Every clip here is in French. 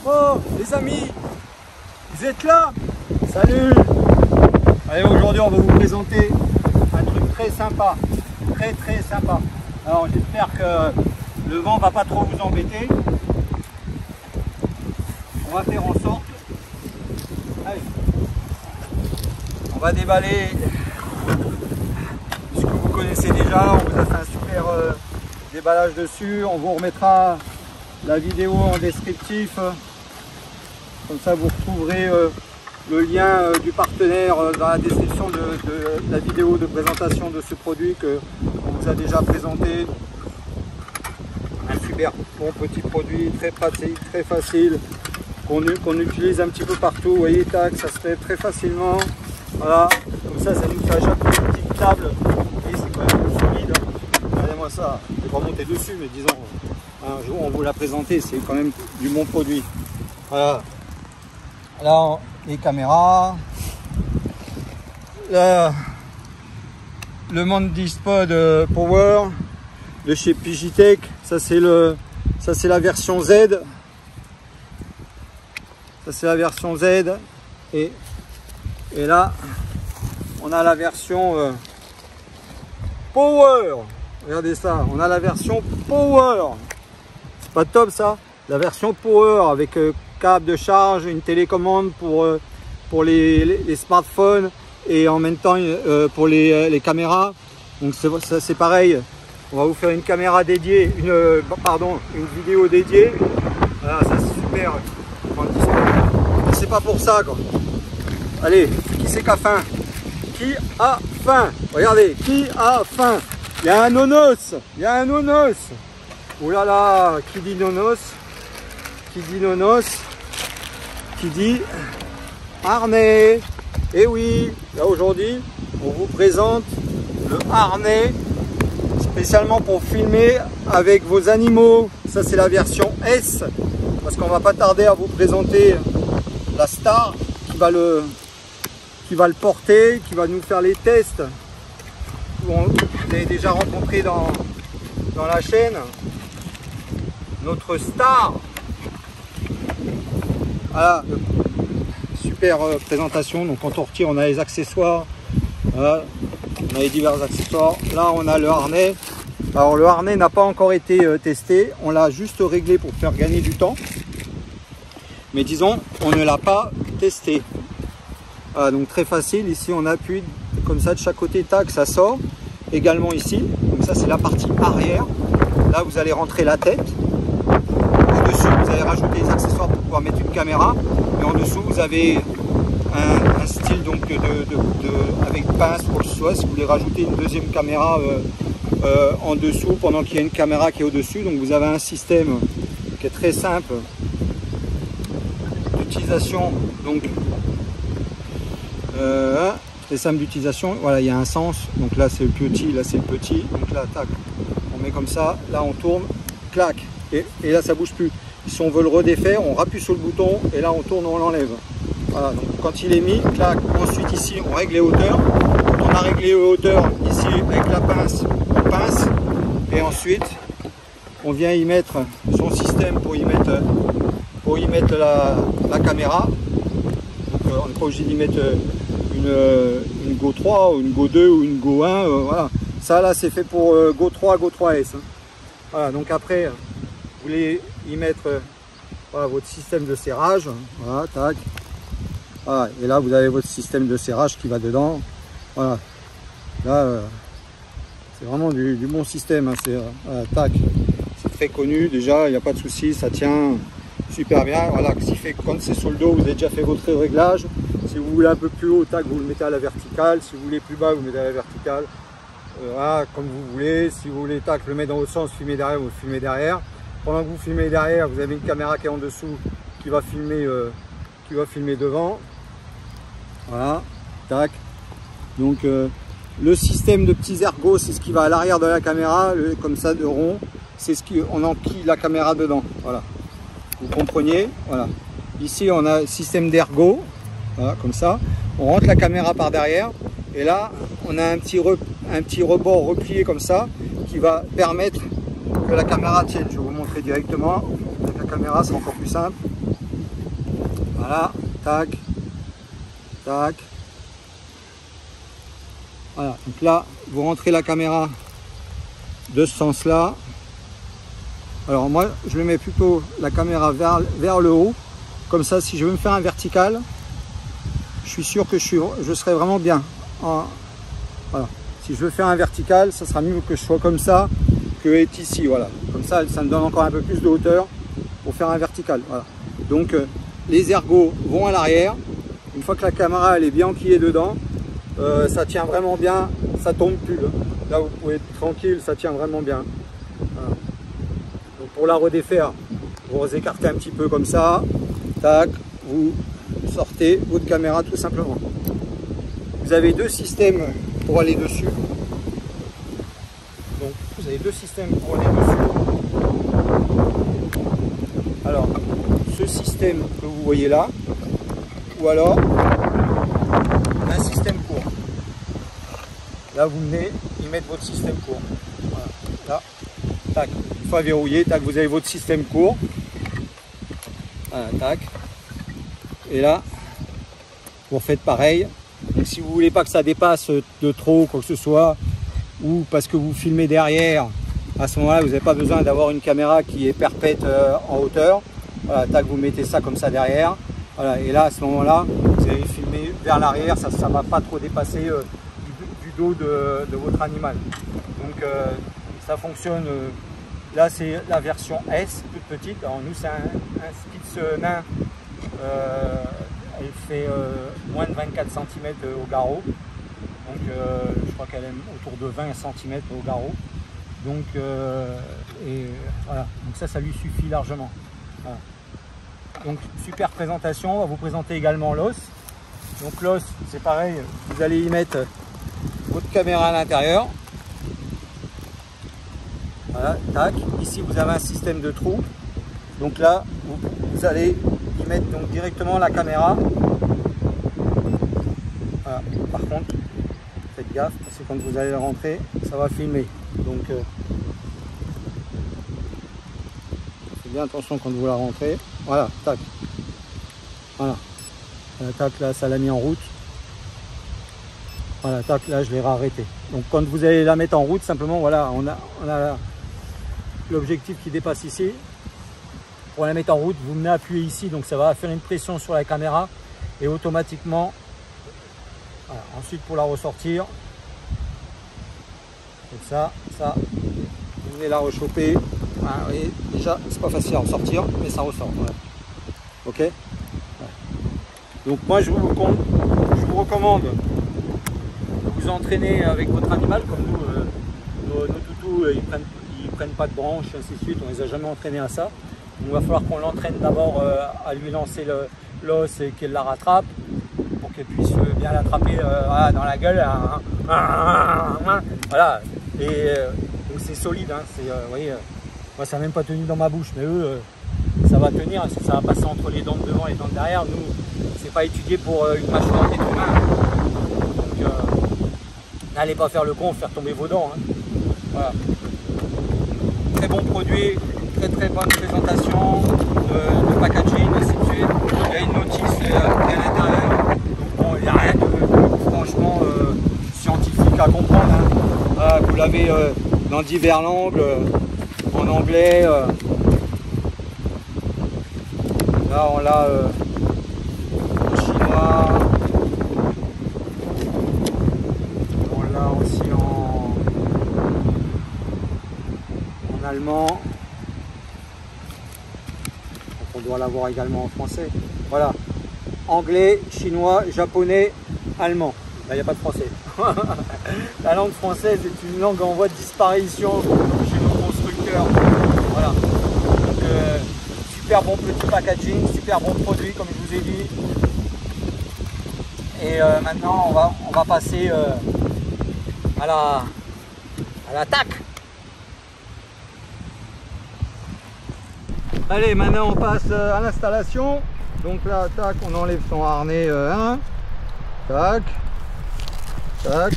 Oh les amis, vous êtes là? Salut! Allez, aujourd'hui on va vous présenter un truc très sympa, très sympa. Alors j'espère que le vent va pas trop vous embêter. On va faire en sorte, allez, on va déballer ce que vous connaissez déjà. On vous a fait un super déballage dessus. On vous remettra la vidéo en descriptif. Comme ça, vous retrouverez le lien du partenaire dans la description de la vidéo de présentation de ce produit qu'on vous a déjà présenté. Un super bon petit produit, très pratique, très facile, qu'on utilise un petit peu partout. Vous voyez, tac, ça se fait très facilement. Voilà, comme ça nous fait à chaque fois une petite table. Et c'est quand même solide. Regardez-moi ça, je vais pas monter dessus, mais disons, un jour on vous l'a présenté, c'est quand même du bon produit. Voilà. Là, les caméras, là, le Mandispod Power de chez Pigitech, ça c'est la version Z. Ça c'est la version Z et là on a la version Power. Regardez ça, on a la version Power. C'est pas top ça? La version Power avec câble de charge, une télécommande pour les smartphones et en même temps pour les caméras. Donc ça c'est pareil, on va vous faire une caméra dédiée, une vidéo dédiée. Voilà, ça c'est super. C'est pas pour ça quoi. Allez, qui c'est qui a faim? Qui a faim? Regardez, qui a faim? Il y a un nonos, il y a un nonos. Oh là là, qui dit nonos? Qui dit nonos? Qui dit harnais. Et oui, là aujourd'hui, on vous présente le harnais spécialement pour filmer avec vos animaux. Ça c'est la version S, parce qu'on va pas tarder à vous présenter la star qui va le porter, qui va nous faire les tests. Vous avez déjà rencontré dans la chaîne notre star. Voilà, super présentation. Donc quand on retire, on a les accessoires. Voilà, on a les divers accessoires. Là, on a le harnais. Alors le harnais n'a pas encore été testé. On l'a juste réglé pour faire gagner du temps. Mais disons, on ne l'a pas testé. Voilà, donc très facile. Ici, on appuie comme ça de chaque côté. Tac, ça sort. Également ici. Donc ça, c'est la partie arrière. Là, vous allez rentrer la tête. Au-dessus, vous allez rajouter les accessoires pour pouvoir mettre une caméra. Et en dessous, vous avez un style donc avec pince pour le soit. Si vous voulez rajouter une deuxième caméra en dessous pendant qu'il y a une caméra qui est au-dessus. Donc vous avez un système qui est très simple d'utilisation. Donc très simple d'utilisation. Voilà, il y a un sens. Donc là c'est le petit, là c'est le petit. Donc là, tac, on met comme ça. Là on tourne, clac. Et là ça bouge plus. Si on veut le redéfaire, on rappuie sur le bouton et là on tourne, on l'enlève. Voilà, donc quand il est mis, clac. Ensuite ici on règle les hauteurs. Quand on a réglé les hauteurs ici avec la pince, on pince. Et ensuite on vient y mettre son système pour y mettre la caméra. Donc on n'est pas obligé d'y mettre une Go 3 ou une Go 2 ou une Go 1. Voilà. Ça là c'est fait pour Go 3, Go 3S. Hein. Voilà, donc après vous voulez y mettre voilà, votre système de serrage. Voilà, tac. Voilà, et là vous avez votre système de serrage qui va dedans. Voilà. Là c'est vraiment du bon système. Hein. C'est tac. C'est très connu déjà, il n'y a pas de souci, ça tient. super bien. Voilà, ce qui fait que quand c'est sur le dos, vous avez déjà fait votre réglage. Si vous voulez un peu plus haut, tac, vous le mettez à la verticale. Si vous voulez plus bas, vous le mettez à la verticale. Voilà, comme vous voulez. Si vous voulez, tac, le mettre dans l'autre sens, filmer derrière, vous filmez derrière. Pendant que vous filmez derrière, vous avez une caméra qui est en dessous qui va filmer devant. Voilà, tac. Donc le système de petits ergots, c'est ce qui va à l'arrière de la caméra, comme ça de rond, c'est ce qu'on enquille la caméra dedans. Voilà, vous comprenez. Voilà. Ici on a un système d'ergot, voilà, comme ça. On rentre la caméra par derrière et là on a un petit rebord replié comme ça qui va permettre que la caméra tienne. Je vais vous montrer directement. Avec la caméra, c'est encore plus simple. Voilà, tac, tac. Voilà, donc là, vous rentrez la caméra de ce sens-là. Alors moi, je le mets plutôt la caméra vers le haut. Comme ça, si je veux me faire un vertical, je suis sûr que je serai vraiment bien. Voilà. Si je veux faire un vertical, ça sera mieux que je sois comme ça que être ici. Voilà. Comme ça, ça me donne encore un peu plus de hauteur pour faire un vertical. Voilà. Donc, les ergots vont à l'arrière. Une fois que la caméra elle est bien enquillée dedans, ça tient vraiment bien, ça tombe plus. Là, vous pouvez être tranquille, ça tient vraiment bien. Voilà. Donc, pour la redéfaire, vous écartez un petit peu comme ça. Tac, vous sortez votre caméra tout simplement. Vous avez deux systèmes pour aller dessus. Donc, vous avez deux systèmes pour aller dessus. Alors, ce système que vous voyez là, ou alors un système court. Là, vous venez y mettre votre système court. Voilà. Là, tac. Une fois verrouillé, tac, vous avez votre système court. Voilà, tac. Et là, vous refaites pareil. Donc, si vous ne voulez pas que ça dépasse de trop, quoi que ce soit, ou parce que vous filmez derrière, à ce moment-là, vous n'avez pas besoin d'avoir une caméra qui est perpète en hauteur. Voilà, tac, vous mettez ça comme ça derrière. Voilà, et là, à ce moment-là, vous allez filmer vers l'arrière, ça ne va pas trop dépasser du dos de votre animal. Donc, ça fonctionne. Là, c'est la version S, toute petite. Alors, nous, c'est un Spitz nain. Elle fait moins de 24 cm au garrot. Donc, je crois qu'elle est autour de 20 cm au garrot. Donc, voilà. Donc ça lui suffit largement. Voilà. Donc, super présentation. On va vous présenter également l'os. Donc, l'os, c'est pareil. Vous allez y mettre votre caméra à l'intérieur. Voilà, tac. Ici, vous avez un système de trous. Donc là, vous allez y mettre donc directement la caméra. Voilà. Par contre, faites gaffe parce que quand vous allez rentrer, ça va filmer. Donc, faites bien attention quand vous la rentrez. Voilà, tac. Voilà. Tac, là, ça l'a mis en route. Voilà, tac, là, je l'ai arrêté. Donc, quand vous allez la mettre en route, simplement, voilà, on a l'objectif qui dépasse ici. Pour la mettre en route, vous venez appuyer ici, donc ça va faire une pression sur la caméra et automatiquement, voilà. Ensuite pour la ressortir, faites ça, vous venez la rechoper. Voilà, vous voyez, déjà c'est pas facile à ressortir, mais ça ressort. Voilà. Ok. Voilà. Donc moi je vous recommande de vous entraîner avec votre animal, comme nous, nos toutous, ils prennent pas de branches, ainsi de suite, on les a jamais entraînés à ça. Donc, il va falloir qu'on l'entraîne d'abord à lui lancer l'os et qu'elle la rattrape pour qu'elle puisse bien l'attraper voilà, dans la gueule. Voilà. Et donc c'est solide. Hein, vous voyez, moi ça n'a même pas tenu dans ma bouche, mais eux, ça va tenir. Ça va passer entre les dents de devant et les dents de derrière. Nous, c'est pas étudié pour une mâchoire d'être humain. Donc n'allez pas faire le con, faire tomber vos dents. Hein. Voilà. Très bon produit. Très bonne présentation de packaging, ainsi de suite. Il y a une notice à l'intérieur. Donc bon, il n'y a rien de franchement scientifique à comprendre. Hein. Voilà, vous l'avez dans divers langues, en anglais. Là on l'a en chinois. On l'a aussi en allemand. On dois l'avoir également en français. Voilà, anglais, chinois, japonais, allemand. Là, il n'y a pas de français. La langue française est une langue en voie de disparition chez nos constructeurs. Voilà. Donc, super bon petit packaging, super bon produit comme je vous ai dit. Et maintenant on va passer à l'attaque. Allez, maintenant on passe à l'installation. Donc là, tac, on enlève son harnais 1. Tac. Tac.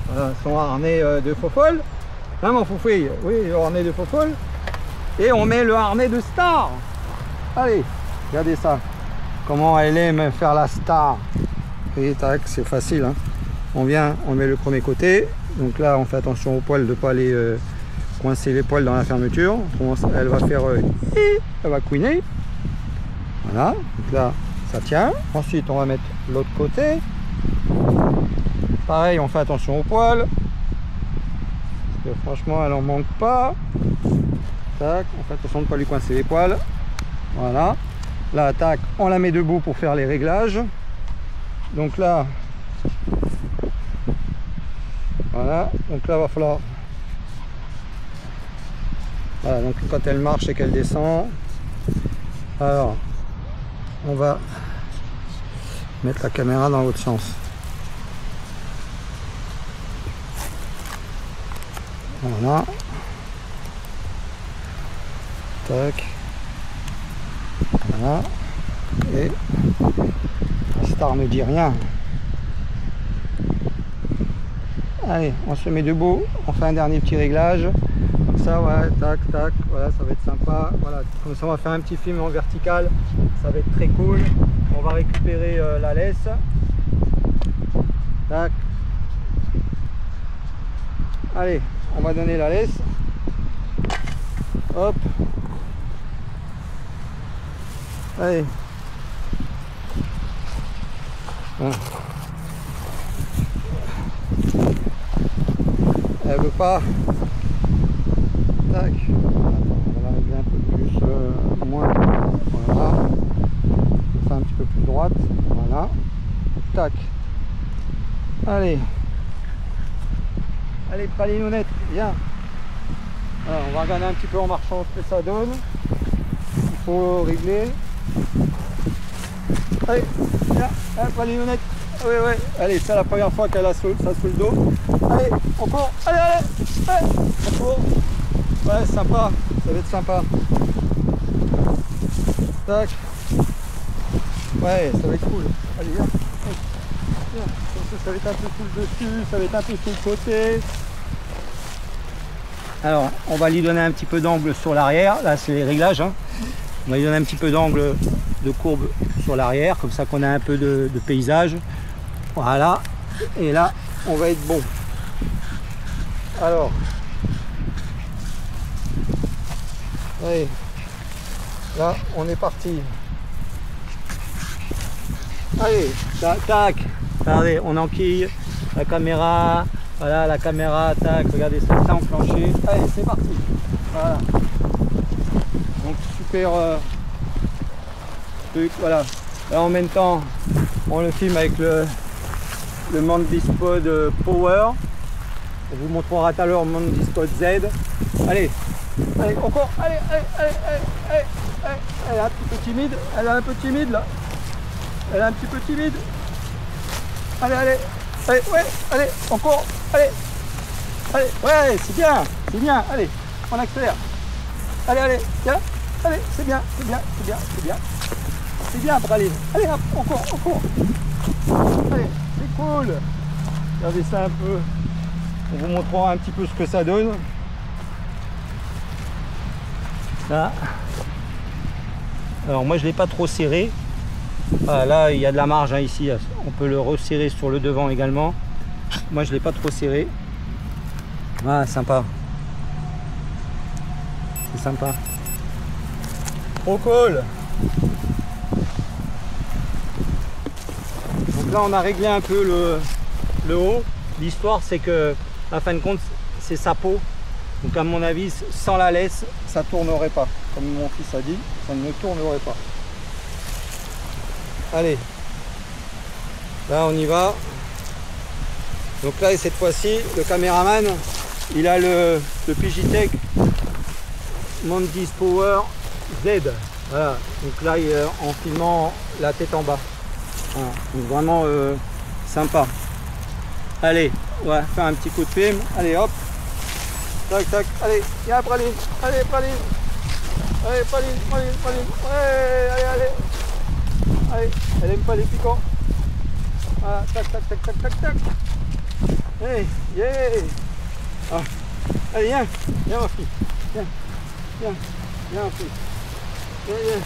Voilà, son harnais de faux-folle. Hein, mon foufouille? Oui, le harnais de faux-folle. Et on met le harnais de star. Allez, regardez ça. Comment elle aime faire la star. Et tac, c'est facile. Hein. On met le premier côté. Donc là, on fait attention aux poils de ne pas aller coincer les poils dans la fermeture. Elle va faire... elle va couiner. Voilà. Donc là, ça tient. Ensuite, on va mettre l'autre côté. Pareil, on fait attention aux poils. Parce que franchement, elle en manque pas. Tac, on fait attention de ne pas lui coincer les poils. Voilà. Là, tac, on la met debout pour faire les réglages. Donc là, voilà. Donc là, va falloir. Voilà. Donc quand elle marche et qu'elle descend, alors on va mettre la caméra dans l'autre sens. Voilà. Tac. Voilà. Et la star ne dit rien. Allez, on se met debout, on fait un dernier petit réglage. Comme ça, ouais, tac, tac, voilà, ça va être sympa. Voilà, comme ça, on va faire un petit film en vertical. Ça va être très cool. On va récupérer la laisse. Tac. Allez, on va donner la laisse. Hop. Allez. Voilà. Elle veut pas. Tac. On va régler un peu plus moins. Voilà. Ça un petit peu plus droite. Voilà. Tac. Allez. Allez, pralinounette, viens. Alors, on va regarder un petit peu en marchant ce que ça donne. Il faut régler. Allez, viens, pralinounette. Oui, oui. Allez, c'est la première fois qu'elle a ça sous le dos. Allez, on court. Allez, allez, allez, on court. Ouais, sympa. Ça va être sympa. Tac. Ouais, ça va être cool. Allez, viens. Viens. Ça va être un peu sous le dessus, ça va être un peu sous le côté. Alors, on va lui donner un petit peu d'angle sur l'arrière. Là, c'est les réglages. Hein. On va lui donner un petit peu d'angle de courbe sur l'arrière, comme ça qu'on a un peu de paysage. Voilà. Et là, on va être bon. Alors, allez, là, on est parti. Allez, tac, tac. Regardez, on enquille la caméra. Voilà, la caméra, tac, regardez, ça s'est enclenché. Allez, c'est parti. Voilà. Donc, super truc, voilà. Là, en même temps, on le filme avec le Mandispod Power. On vous montrera tout à l'heure le Mandispod Z. Allez, allez, encore, allez, allez, allez, allez, allez, allez. Elle est un petit peu timide, elle est un peu timide là. Elle est un petit peu timide. Allez, allez, allez, ouais, allez, encore, allez, allez, ouais, c'est bien, allez, on accélère. Allez, allez, viens, allez, c'est bien, c'est bien, c'est bien, c'est bien. C'est bien, Praline. Allez, hop, encore, encore. Allez, c'est cool. Regardez ça un peu. On vous montrera un petit peu ce que ça donne. Là. Alors moi je ne l'ai pas trop serré. Voilà, là il y a de la marge hein, ici. On peut le resserrer sur le devant également. Moi je ne l'ai pas trop serré. Ah, sympa. C'est sympa. Trop cool. Donc là on a réglé un peu le haut. L'histoire c'est que à fin de compte c'est sa peau. Donc à mon avis sans la laisse ça tournerait pas. Comme mon fils a dit, ça ne tournerait pas. Allez, là on y va. Donc là, cette fois-ci, le caméraman, il a le Pigitech Mantis Power Z. Voilà, donc là, en filmant la tête en bas. Voilà. Donc vraiment sympa. Allez, on va faire un petit coup de film. Allez, hop. Tac, tac. Allez, viens, praline. Allez, praline. Allez, praline, praline, praline. Allez, allez. Allez, elle aime pas les piquants. Voilà, tac, tac, tac, tac, tac, tac. Hey, yeah. Ah. Allez, viens, viens ma fille. Viens, viens, viens ma fille. Viens, viens.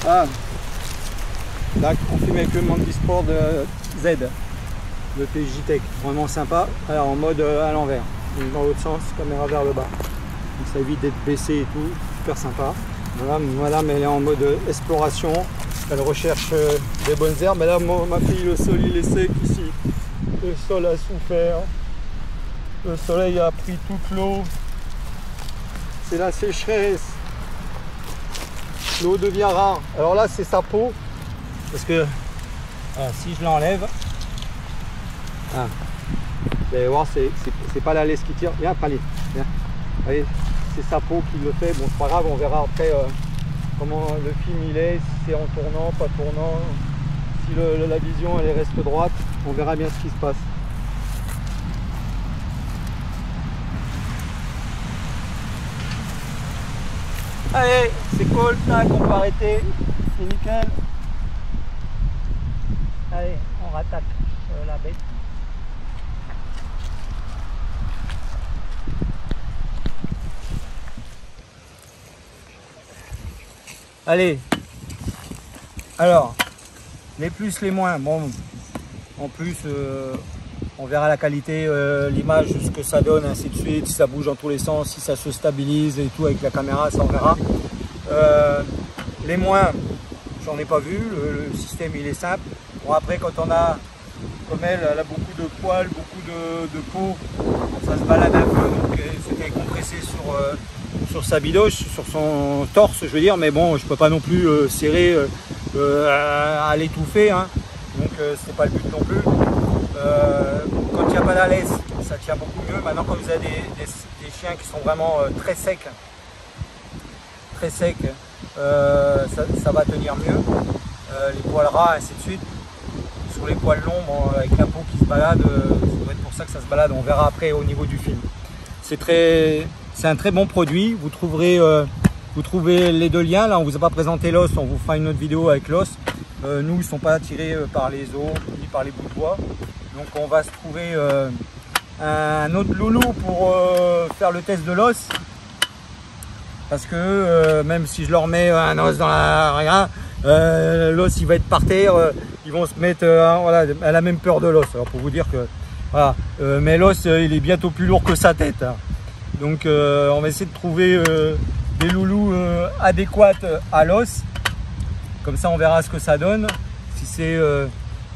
Ah. Là, on filme avec le Mantis Sport de Z, le Pigitech. Vraiment sympa. Alors, en mode à l'envers. Donc, dans l'autre sens, caméra vers le bas. Donc, ça évite d'être baissé et tout. Super sympa. Voilà, madame, elle est en mode exploration. Elle recherche des bonnes herbes. Mais là, ma fille, le sol, il est sec ici. Le sol a souffert. Le soleil a pris toute l'eau. C'est la sécheresse. L'eau devient rare. Alors là, c'est sa peau. Parce que si je l'enlève, vous allez voir, c'est pas la laisse qui tire. Viens, Praline. Viens. Vous voyez, c'est sa peau qui le fait. Bon, c'est pas grave, on verra après comment le film il est, si c'est en tournant, pas tournant. Si la vision elle reste droite, on verra bien ce qui se passe. Allez, c'est cool, tac, on peut arrêter, c'est nickel. Allez, on rattaque la bête. Allez, alors, les plus, les moins, bon, en plus, on verra la qualité, l'image, ce que ça donne, ainsi de suite, si ça bouge dans tous les sens, si ça se stabilise et tout avec la caméra, ça on verra. Les moins, j'en ai pas vu, le système il est simple. Bon après quand on a, comme elle a beaucoup de poils, beaucoup de peau, ça se balade un peu, donc c'était compressé sur sa bidoche, sur son torse je veux dire, mais bon je peux pas non plus serrer à l'étouffer, hein. Donc c'est pas le but non plus. Quand il n'y a pas la laisse, ça tient beaucoup mieux. Maintenant quand vous avez des chiens qui sont vraiment très secs, ça va tenir mieux. Les poils ras, ainsi de suite. Sur les poils longs, bon, avec la peau qui se balade, ça doit être pour ça que ça se balade. On verra après au niveau du film. C'est un très bon produit. Vous trouvez les deux liens. Là, on vous a pas présenté l'os. On vous fera une autre vidéo avec l'os. Nous, ils ne sont pas attirés par les os ni par les bouts de bois. Donc, on va se trouver un autre loulou pour faire le test de l'os. Parce que même si je leur mets un os dans la l'os il va être par terre, ils vont se mettre voilà, elle a même peur de l'os. Alors pour vous dire que voilà, mais l'os il est bientôt plus lourd que sa tête, hein. Donc on va essayer de trouver des loulous adéquats à l'os. Comme ça on verra ce que ça donne. Si c'est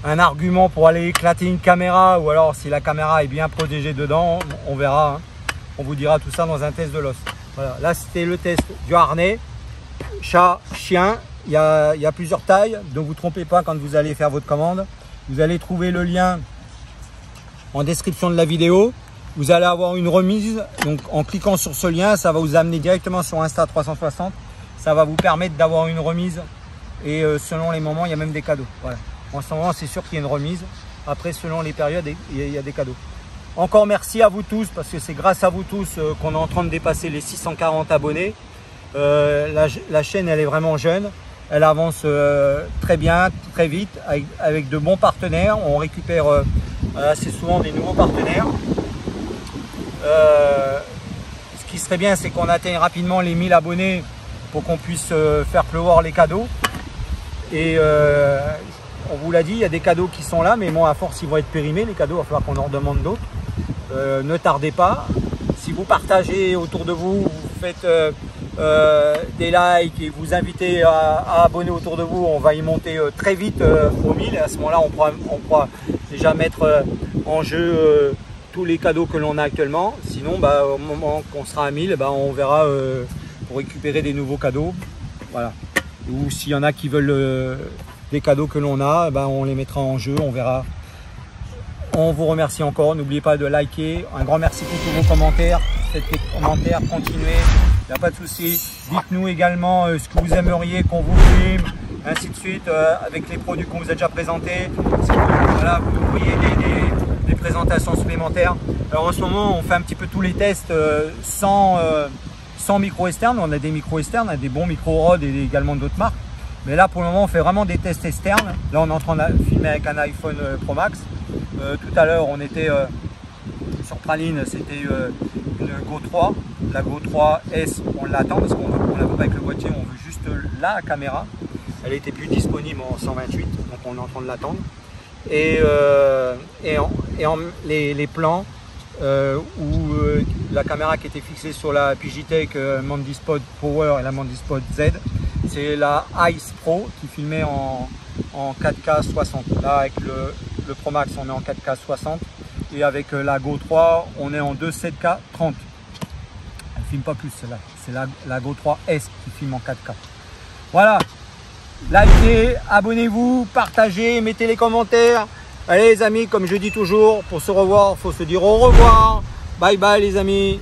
un argument pour aller éclater une caméra ou alors si la caméra est bien protégée dedans, on verra, hein. On vous dira tout ça dans un test de l'os. Voilà, là c'était le test du harnais, chat, chien, il y a plusieurs tailles, donc vous ne trompez pas quand vous allez faire votre commande. Vous allez trouver le lien en description de la vidéo, vous allez avoir une remise, donc en cliquant sur ce lien, ça va vous amener directement sur Insta360, ça va vous permettre d'avoir une remise et selon les moments, il y a même des cadeaux. Voilà. En ce moment, c'est sûr qu'il y a une remise, après selon les périodes, il y a des cadeaux. Encore merci à vous tous, parce que c'est grâce à vous tous qu'on est en train de dépasser les 640 abonnés. La chaîne, elle est vraiment jeune. Elle avance très bien, très vite, avec de bons partenaires. On récupère assez souvent des nouveaux partenaires. Ce qui serait bien, c'est qu'on atteigne rapidement les 1000 abonnés pour qu'on puisse faire pleuvoir les cadeaux. Et on vous l'a dit, il y a des cadeaux qui sont là, mais bon, à force, ils vont être périmés, les cadeaux, il va falloir qu'on en demande d'autres. Ne tardez pas. Si vous partagez autour de vous, vous faites des likes et vous invitez à abonner autour de vous, on va y monter très vite aux 1000. Et à ce moment-là, on pourra déjà mettre en jeu tous les cadeaux que l'on a actuellement. Sinon, au moment qu'on sera à 1000, on verra pour récupérer des nouveaux cadeaux. Voilà. Ou s'il y en a qui veulent des cadeaux que l'on a, ben, on les mettra en jeu, on verra. On vous remercie encore, n'oubliez pas de liker. Un grand merci pour tous vos commentaires. Faites des commentaires, continuez, il n'y a pas de souci. Dites-nous également ce que vous aimeriez qu'on vous filme, ainsi de suite, avec les produits qu'on vous a déjà présentés. Voilà, vous voyez des présentations supplémentaires. Alors en ce moment, on fait un petit peu tous les tests sans micro externe. On a des micros externes, on a des bons micros Rode et également d'autres marques. Mais là, pour le moment, on fait vraiment des tests externes. Là, on est en train de filmer avec un iPhone Pro Max. Tout à l'heure, on était sur Praline, c'était une Go 3. La Go 3 S, on l'attend parce qu'on ne la veut pas avec le boîtier, on veut juste la caméra. Elle était plus disponible en 128, donc on est en train de l'attendre. Et les plans où la caméra qui était fixée sur la Pigitech Mandispod Power et la Mandispod Z, c'est la Ice Pro qui filmait en 4K 60. Là, avec le Pro Max, on est en 4K 60 et avec la Go 3, on est en 2.7K 30. Elle filme pas plus celle-là, c'est la Go 3 S qui filme en 4K. Voilà, likez, abonnez-vous, partagez, mettez les commentaires. Allez les amis, comme je dis toujours, pour se revoir, il faut se dire au revoir. Bye bye les amis.